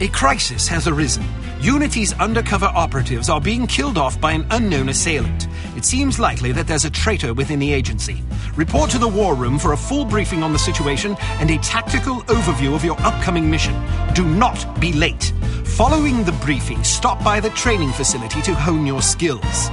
A crisis has arisen. Unity's undercover operatives are being killed off by an unknown assailant. It seems likely that there's a traitor within the agency. Report to the war room for a full briefing on the situation and a tactical overview of your upcoming mission. Do not be late. Following the briefing, stop by the training facility to hone your skills.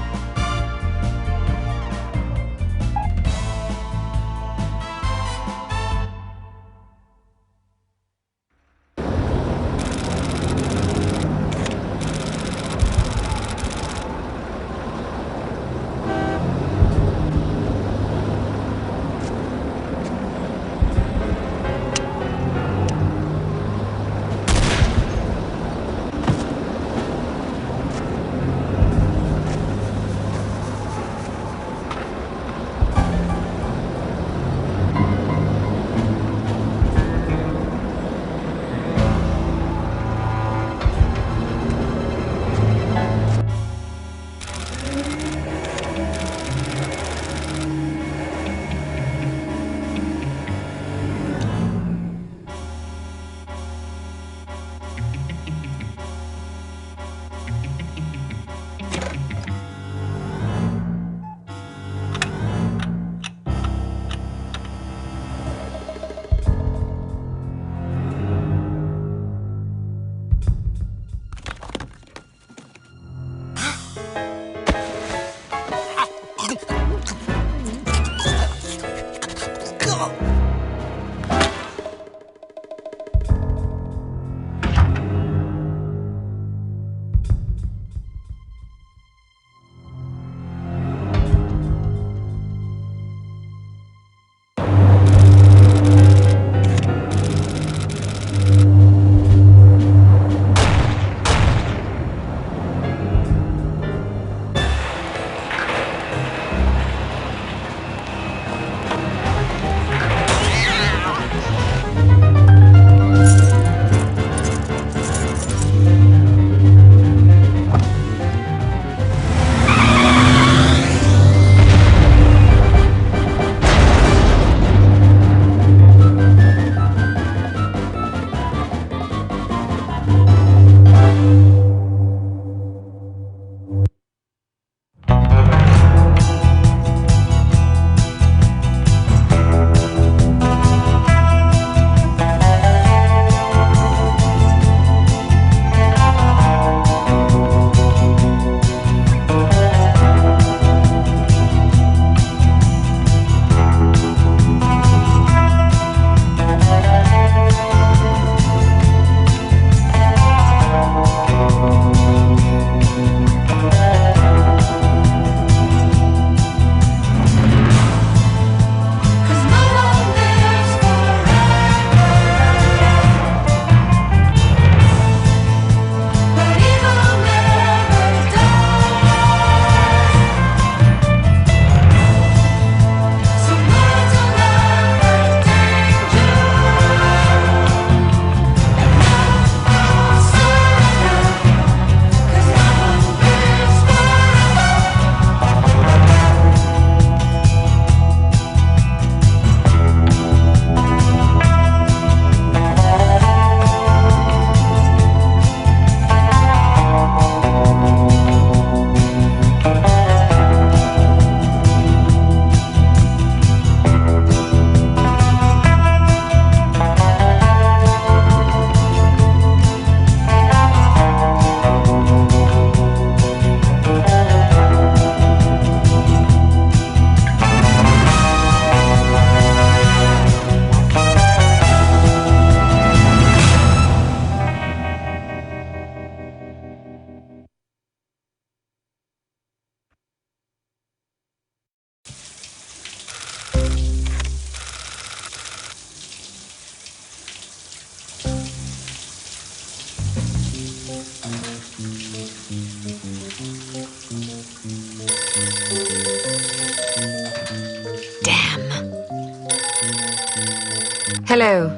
Hello.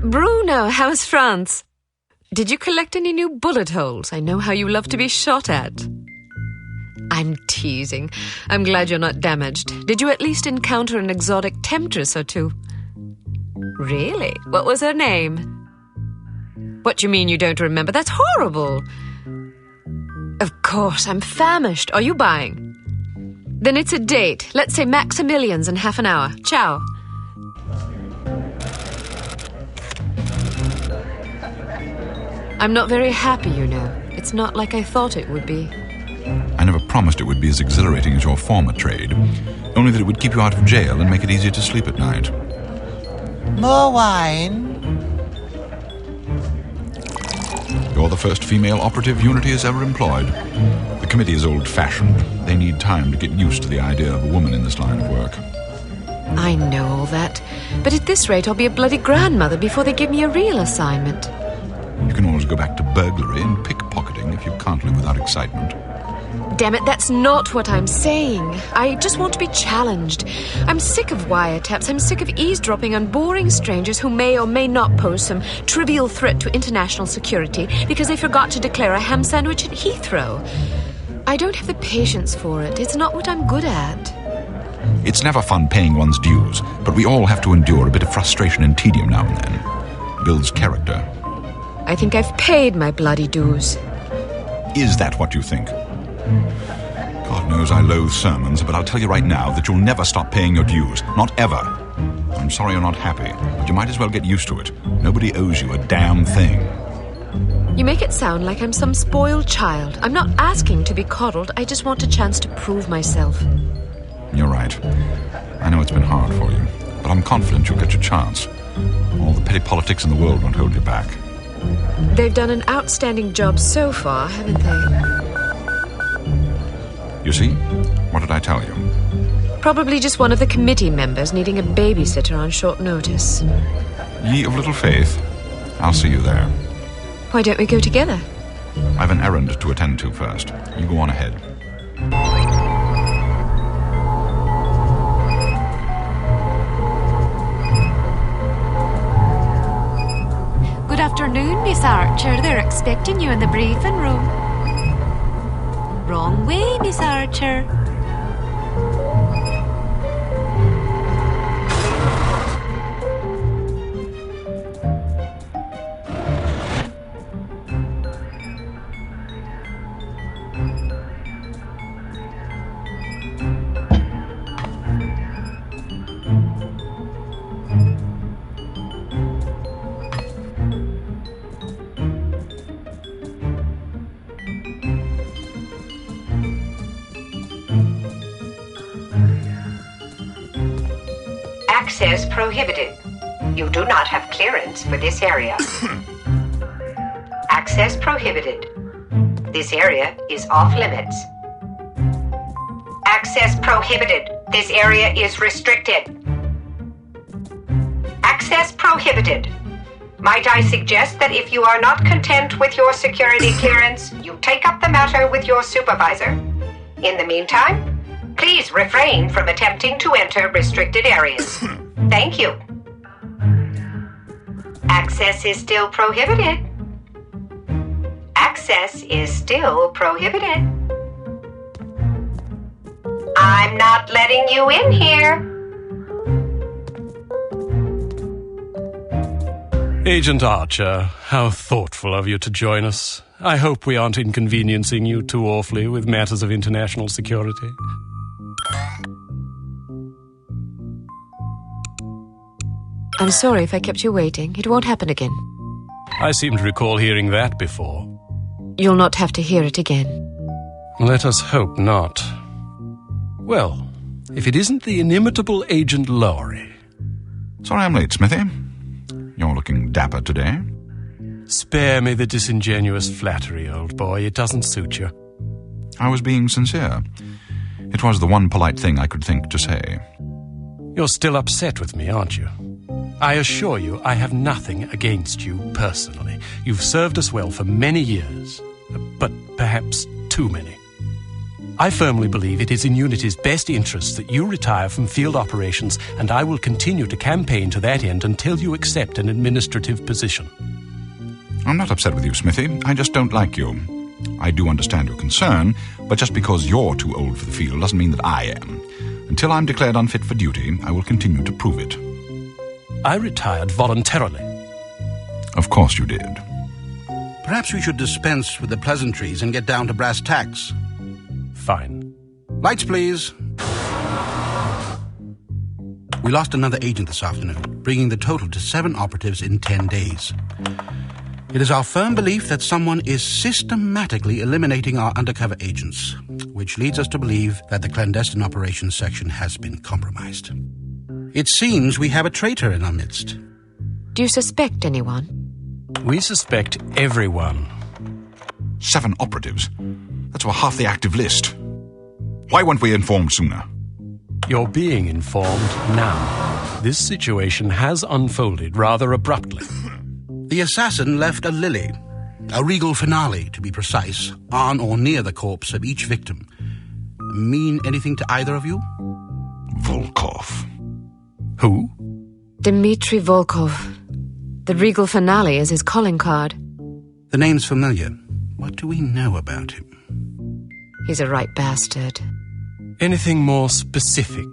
Bruno, how's France? Did you collect any new bullet holes? I know how you love to be shot at. I'm teasing. I'm glad you're not damaged. Did you at least encounter an exotic temptress or two? Really? What was her name? What do you mean you don't remember? That's horrible. Of course, I'm famished. Are you buying? Then it's a date. Let's say Maximilian's in half an hour. Ciao. I'm not very happy, you know. It's not like I thought it would be. I never promised it would be as exhilarating as your former trade. Only that it would keep you out of jail and make it easier to sleep at night. More wine? You're the first female operative Unity has ever employed. The committee is old-fashioned. They need time to get used to the idea of a woman in this line of work. I know all that. But at this rate, I'll be a bloody grandmother before they give me a real assignment. You can always go back to burglary and pickpocketing if you can't live without excitement. Damn it, that's not what I'm saying. I just want to be challenged. I'm sick of wiretaps. I'm sick of eavesdropping on boring strangers who may or may not pose some trivial threat to international security because they forgot to declare a ham sandwich at Heathrow. I don't have the patience for it. It's not what I'm good at. It's never fun paying one's dues, but we all have to endure a bit of frustration and tedium now and then. Builds character. I think I've paid my bloody dues. Is that what you think? God knows I loathe sermons, but I'll tell you right now that you'll never stop paying your dues. Not ever. I'm sorry you're not happy, but you might as well get used to it. Nobody owes you a damn thing. You make it sound like I'm some spoiled child. I'm not asking to be coddled. I just want a chance to prove myself. You're right. I know it's been hard for you, but I'm confident you'll get your chance. All the petty politics in the world won't hold you back. They've done an outstanding job so far, haven't they? You see? What did I tell you? Probably just one of the committee members needing a babysitter on short notice. Ye of little faith. I'll see you there. Why don't we go together? I've an errand to attend to first. You go on ahead. Good afternoon, Miss Archer. They're expecting you in the briefing room. Wrong way, Miss Archer. Access prohibited. You do not have clearance for this area. Access prohibited. This area is off limits. Access prohibited. This area is restricted. Access prohibited. Might I suggest that if you are not content with your security clearance, you take up the matter with your supervisor. In the meantime, please refrain from attempting to enter restricted areas. Thank you. Access is still prohibited. Access is still prohibited. I'm not letting you in here. Agent Archer, how thoughtful of you to join us. I hope we aren't inconveniencing you too awfully with matters of international security. I'm sorry if I kept you waiting. It won't happen again. I seem to recall hearing that before. You'll not have to hear it again. Let us hope not. Well, if it isn't the inimitable Agent Lowry. Sorry I'm late, Smithy. You're looking dapper today. Spare me the disingenuous flattery, old boy. It doesn't suit you. I was being sincere. It was the one polite thing I could think to say. You're still upset with me, aren't you? I assure you I have nothing against you personally. You've served us well for many years, but perhaps too many. I firmly believe it is in Unity's best interest that you retire from field operations, and I will continue to campaign to that end until you accept an administrative position. I'm not upset with you, Smithy. I just don't like you. I do understand your concern, but just because you're too old for the field doesn't mean that I am. Until I'm declared unfit for duty, I will continue to prove it. I retired voluntarily. Of course you did. Perhaps we should dispense with the pleasantries and get down to brass tacks. Fine. Lights, please. We lost another agent this afternoon, bringing the total to 7 operatives in 10 days. It is our firm belief that someone is systematically eliminating our undercover agents, which leads us to believe that the clandestine operations section has been compromised. It seems we have a traitor in our midst. Do you suspect anyone? We suspect everyone. 7 operatives? That's over half the active list. Why weren't we informed sooner? You're being informed now. This situation has unfolded rather abruptly. The assassin left a lily, a regal finale to be precise, on or near the corpse of each victim. Mean anything to either of you? Volkov. Who? Dmitry Volkov. The regal finale is his calling card. The name's familiar. What do we know about him? He's a right bastard. Anything more specific?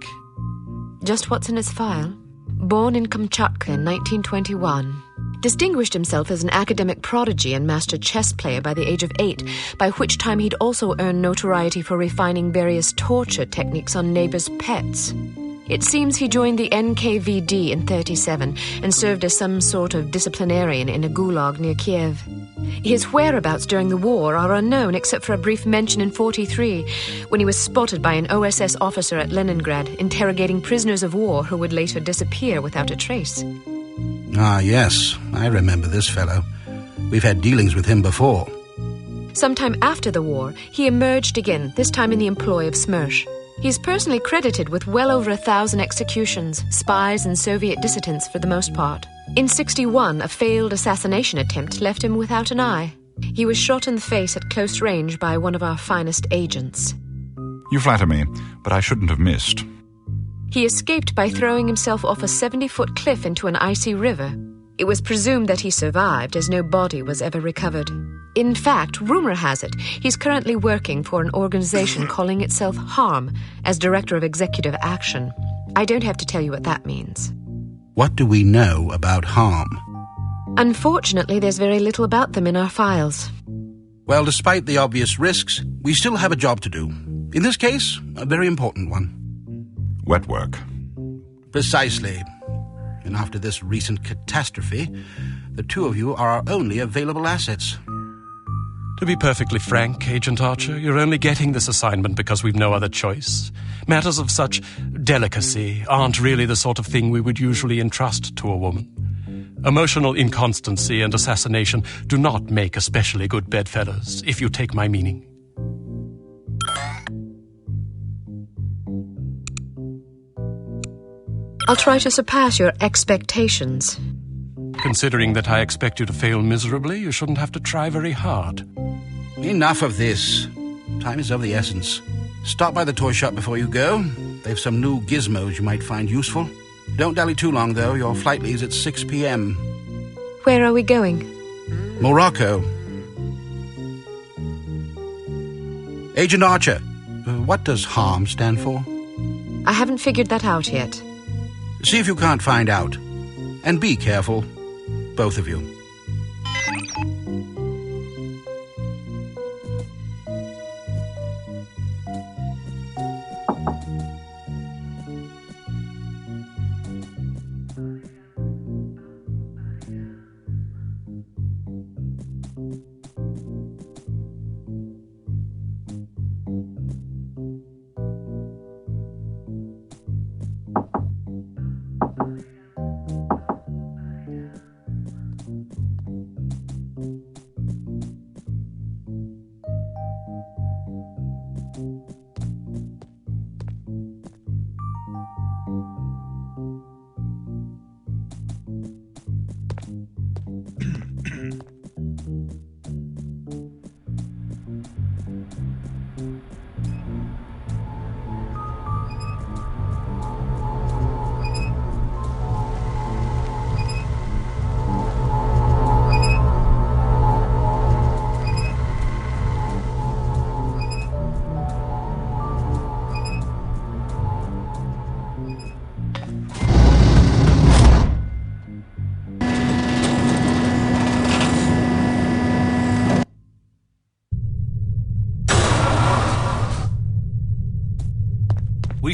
Just what's in his file. Born in Kamchatka in 1921. Distinguished himself as an academic prodigy and master chess player by the age of 8, by which time he'd also earned notoriety for refining various torture techniques on neighbors' pets. It seems he joined the NKVD in 1937 and served as some sort of disciplinarian in a gulag near Kiev. His whereabouts during the war are unknown except for a brief mention in 1943 when he was spotted by an OSS officer at Leningrad interrogating prisoners of war who would later disappear without a trace. Ah, yes, I remember this fellow. We've had dealings with him before. Sometime after the war, he emerged again, this time in the employ of Smersh. He's personally credited with well over 1,000 executions, spies and Soviet dissidents for the most part. In 1961, a failed assassination attempt left him without an eye. He was shot in the face at close range by one of our finest agents. You flatter me, but I shouldn't have missed. He escaped by throwing himself off a 70-foot cliff into an icy river. It was presumed that he survived, as no body was ever recovered. In fact, rumor has it, he's currently working for an organization calling itself HARM as Director of Executive Action. I don't have to tell you what that means. What do we know about HARM? Unfortunately, there's very little about them in our files. Well, despite the obvious risks, we still have a job to do. In this case, a very important one. Wet work. Precisely. And after this recent catastrophe, the two of you are our only available assets. To be perfectly frank, Agent Archer, you're only getting this assignment because we've no other choice. Matters of such delicacy aren't really the sort of thing we would usually entrust to a woman. Emotional inconstancy and assassination do not make especially good bedfellows, if you take my meaning. I'll try to surpass your expectations. Considering that I expect you to fail miserably, you shouldn't have to try very hard. Enough of this. Time is of the essence. Stop by the toy shop before you go. They've some new gizmos you might find useful. Don't dally too long, though. Your flight leaves at 6 p.m. Where are we going? Morocco. Agent Archer, what does HARM stand for? I haven't figured that out yet. See if you can't find out. And be careful, both of you.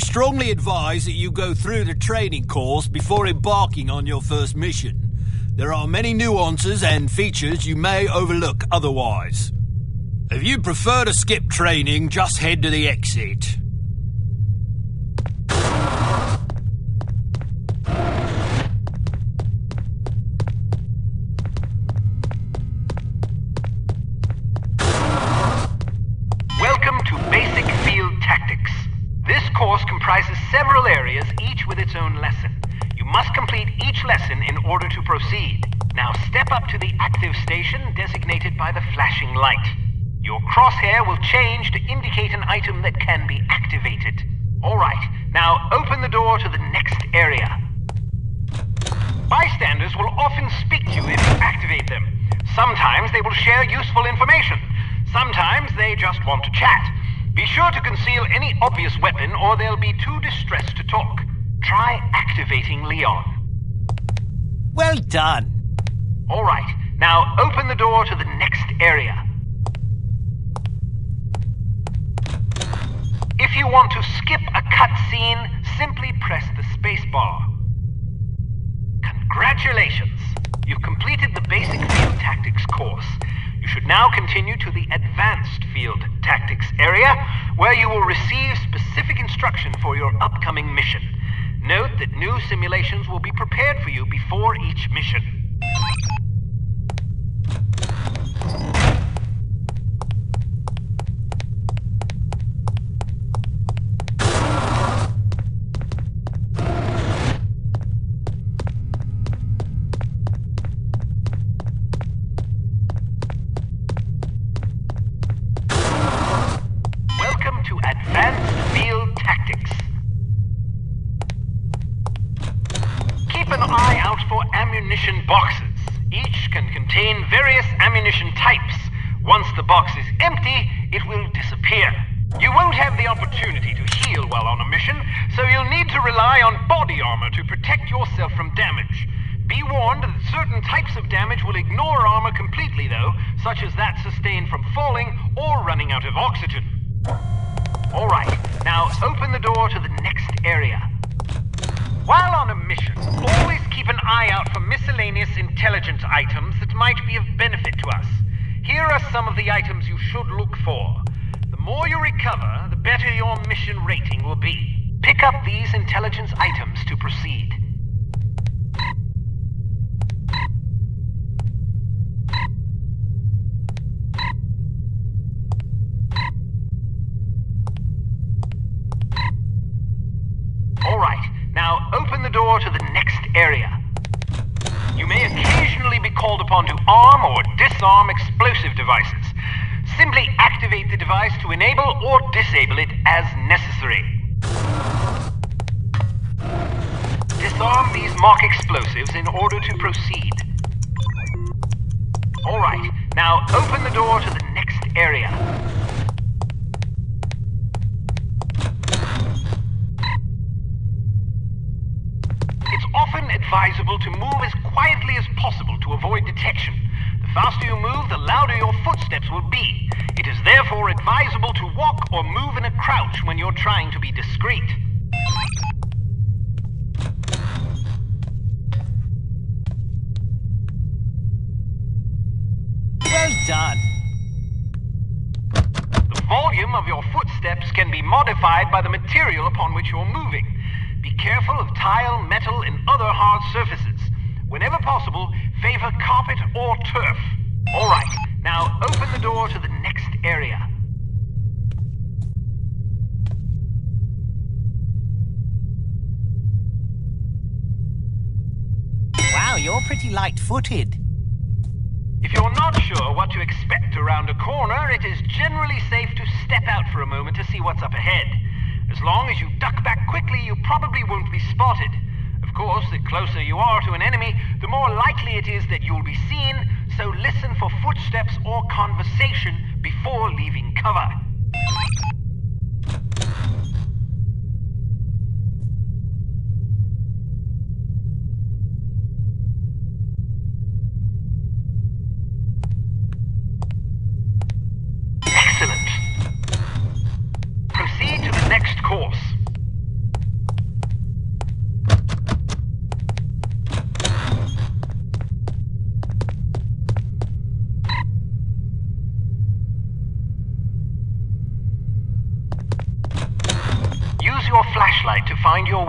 We strongly advise that you go through the training course before embarking on your first mission. There are many nuances and features you may overlook otherwise. If you prefer to skip training, just head to the exit. Welcome to Basic Field Tactics. This course comprises several areas, each with its own lesson. You must complete each lesson in order to proceed. Now step up to the active station designated by the flashing light. Your crosshair will change to indicate an item that can be activated. Alright, now open the door to the next area. Bystanders will often speak to you if you activate them. Sometimes they will share useful information. Sometimes they just want to chat. Be sure to conceal any obvious weapon or they'll be too distressed to talk. Try activating Leon. Well done. Alright, now open the door to the next area. If you want to skip a cutscene, simply press the spacebar. Congratulations! You've completed the Basic Field Tactics course. You should now continue to the Advanced Field Tactics area, where you will receive specific instruction for your upcoming mission. Note that new simulations will be prepared for you before each mission. Advanced Field Tactics. Keep an eye out for ammunition boxes. Each can contain various ammunition types. Once the box is empty, it will disappear. You won't have the opportunity to heal while on a mission, so you'll need to rely on body armor to protect yourself from damage. Be warned that certain types of damage will ignore armor completely though, such as that sustained from falling or running out of oxygen. Alright, now open the door to the next area. While on a mission, always keep an eye out for miscellaneous intelligence items that might be of benefit to us. Here are some of the items you should look for. The more you recover, the better your mission rating will be. Pick up these intelligence items to proceed. Alright, now open the door to the next area. You may occasionally be called upon to arm or disarm explosive devices. Simply activate the device to enable or disable it as necessary. Disarm these mock explosives in order to proceed. Alright, now open the door to the next area. It's often advisable to move as quietly as possible to avoid detection. The faster you move, the louder your footsteps will be. It is therefore advisable to walk or move in a crouch when you're trying to be discreet. Well done. The volume of your footsteps can be modified by the material upon which you're moving. Be careful of tile, metal, and other hard surfaces. Whenever possible, favor carpet or turf. Alright, now open the door to the next area. Wow, you're pretty light-footed. If you're not sure what to expect around a corner, it is generally safe to step out for a moment to see what's up ahead. As long as you duck back quickly, you probably won't be spotted. Of course, the closer you are to an enemy, the more likely it is that you'll be seen, so listen for footsteps or conversation before leaving cover. Excellent. Proceed to the next course.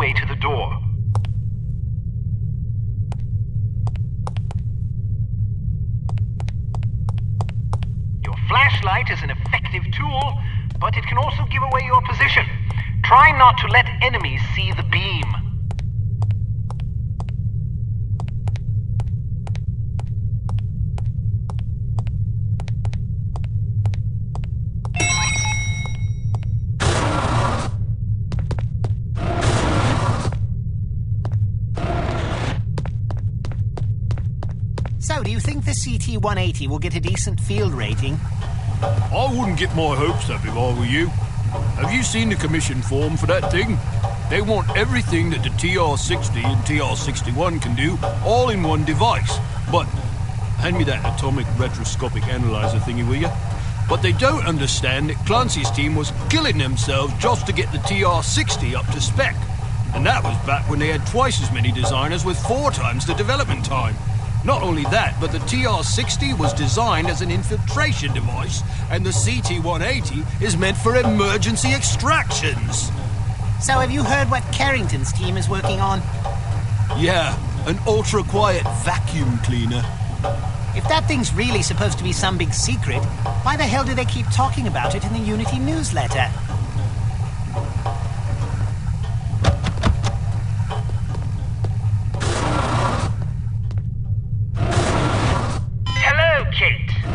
way to the door. Your flashlight is an effective tool, but it can also give away your position. Try not to let enemies see the beam. So, do you think the CT-180 will get a decent field rating? I wouldn't get my hopes up if I were you. Have you seen the commission form for that thing? They want everything that the TR-60 and TR-61 can do, all in one device. But, hand me that atomic retroscopic analyzer thingy, will you? But they don't understand that Clancy's team was killing themselves just to get the TR-60 up to spec. And that was back when they had twice as many designers with 4 times the development time. Not only that, but the TR-60 was designed as an infiltration device, and the CT-180 is meant for emergency extractions. So have you heard what Carrington's team is working on? Yeah, an ultra-quiet vacuum cleaner. If that thing's really supposed to be some big secret, why the hell do they keep talking about it in the Unity newsletter?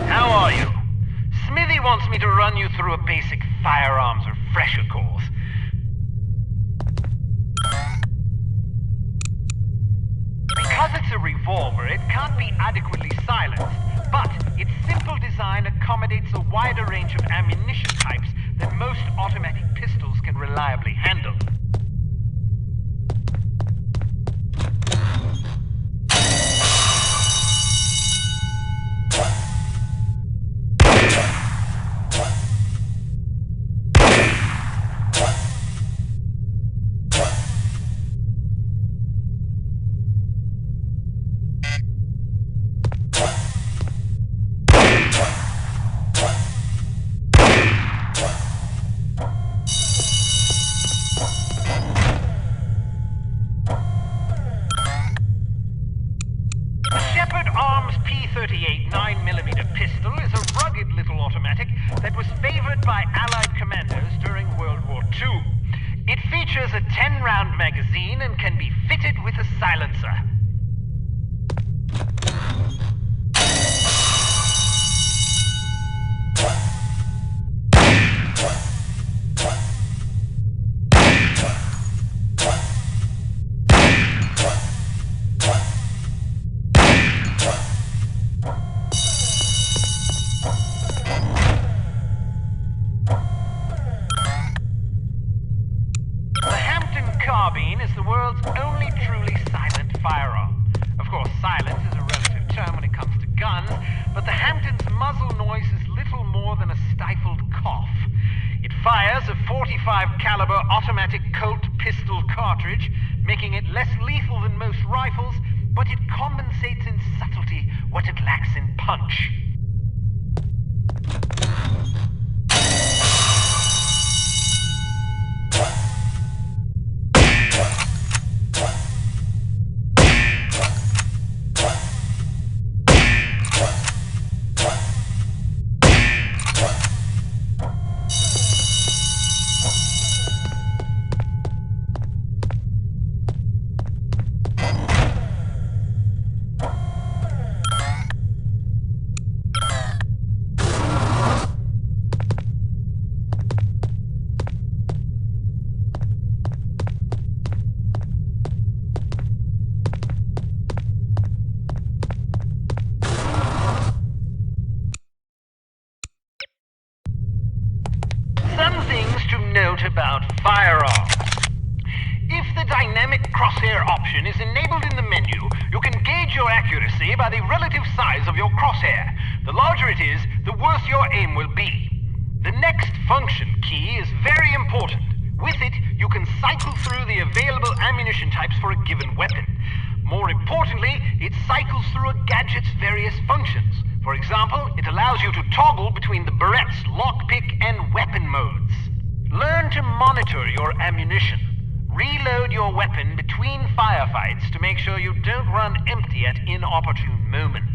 How are you? Smithy wants me to run you through a basic firearms refresher course. Because it's a revolver, it can't be adequately silenced, but its simple design accommodates a wider range of ammunition types than most automatic pistols can reliably handle. P-38 9mm pistol is a rugged little automatic that was favored by Allied commandos during World War II. It features a 10-round magazine and can be fitted with a silencer. Carbine is the world's only truly silent firearm. Of course, silence is a relative term when it comes to guns, but the Hampton's muzzle noise is little more than a stifled cough. It fires a .45 caliber automatic Colt pistol cartridge, making it less lethal than most rifles, but it compensates in subtlety what it lacks in punch. About firearms. If the dynamic crosshair option is enabled in the menu, you can gauge your accuracy by the relative size of your crosshair. The larger it is, the worse your aim will be. The next function key is very important. With it, you can cycle through the available ammunition types for a given weapon. More importantly, it cycles through a gadget's various functions. For example, it allows you to toggle between the Berette's lockpick and weapon modes. Learn to monitor your ammunition. Reload your weapon between firefights to make sure you don't run empty at inopportune moments.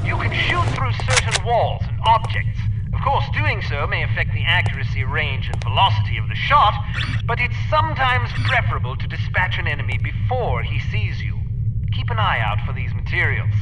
You can shoot through certain walls and objects. Of course, doing so may affect the accuracy, range, and velocity of the shot, but it's sometimes preferable to dispatch an enemy before he sees you. Keep an eye out for these materials.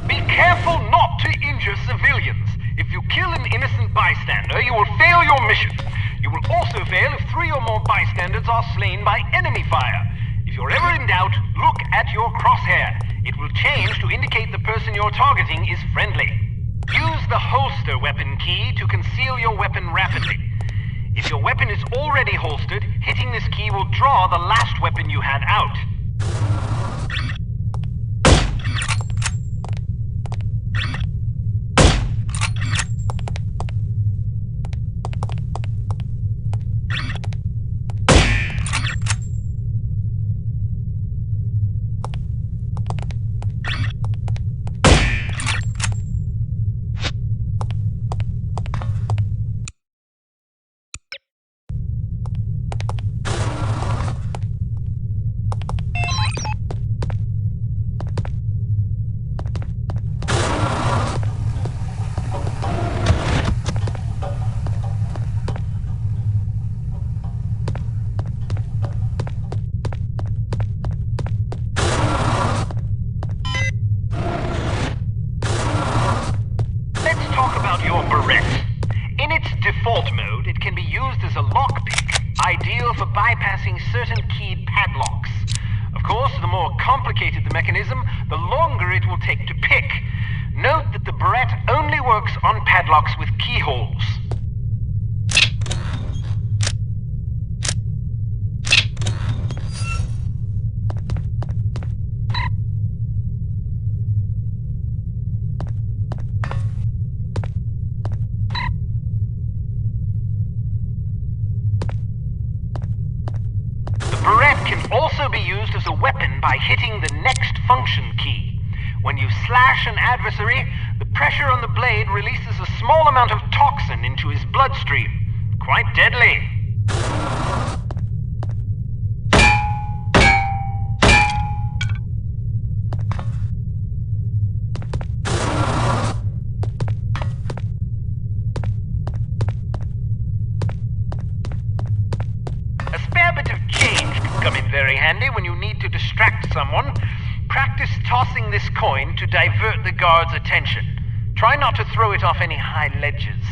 Be careful not to injure civilians. If you kill an innocent bystander, you will fail your mission. You will also fail if 3 or more bystanders are slain by enemy fire. If you're ever in doubt, look at your crosshair. It will change to indicate the person you're targeting is friendly. Use the holster weapon key to conceal your weapon rapidly. If your weapon is already holstered, hitting this key will draw the last weapon you had out. Default mode, it can be used as a lockpick, ideal for bypassing certain keyed padlocks. Of course, the more complicated the mechanism, the longer it will take to pick. Note that the barrette only works on padlocks with keyholes. Can also be used as a weapon by hitting the next function key. When you slash an adversary, the pressure on the blade releases a small amount of toxin into his bloodstream. Quite deadly. A spare bit of change can come in very handy when you need to distract someone. Practice tossing this coin to divert the guard's attention. Try not to throw it off any high ledges.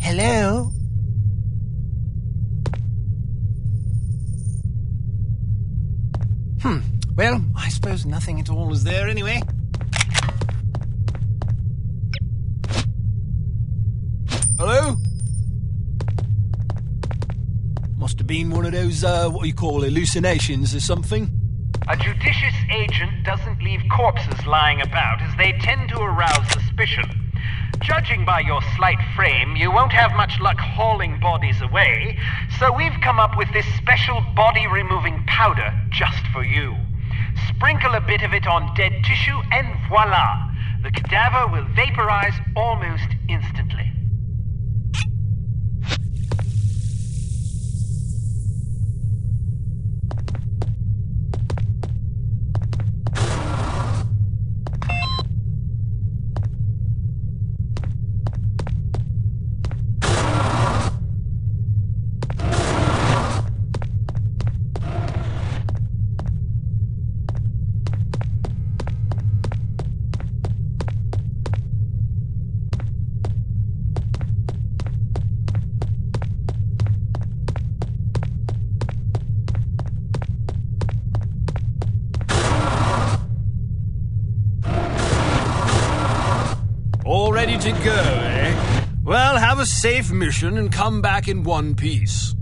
Hello? Well, I suppose nothing at all is there anyway. Hello? Must have been one of those, what you call hallucinations or something. A judicious agent doesn't leave corpses lying about, as they tend to arouse suspicion. Judging by your slight frame, you won't have much luck hauling bodies away, so we've come up with this special body-removing powder just for you. Sprinkle a bit of it on dead tissue, and voila! The cadaver will vaporize almost instantly. All ready to go, eh? Well, have a safe mission and come back in one piece.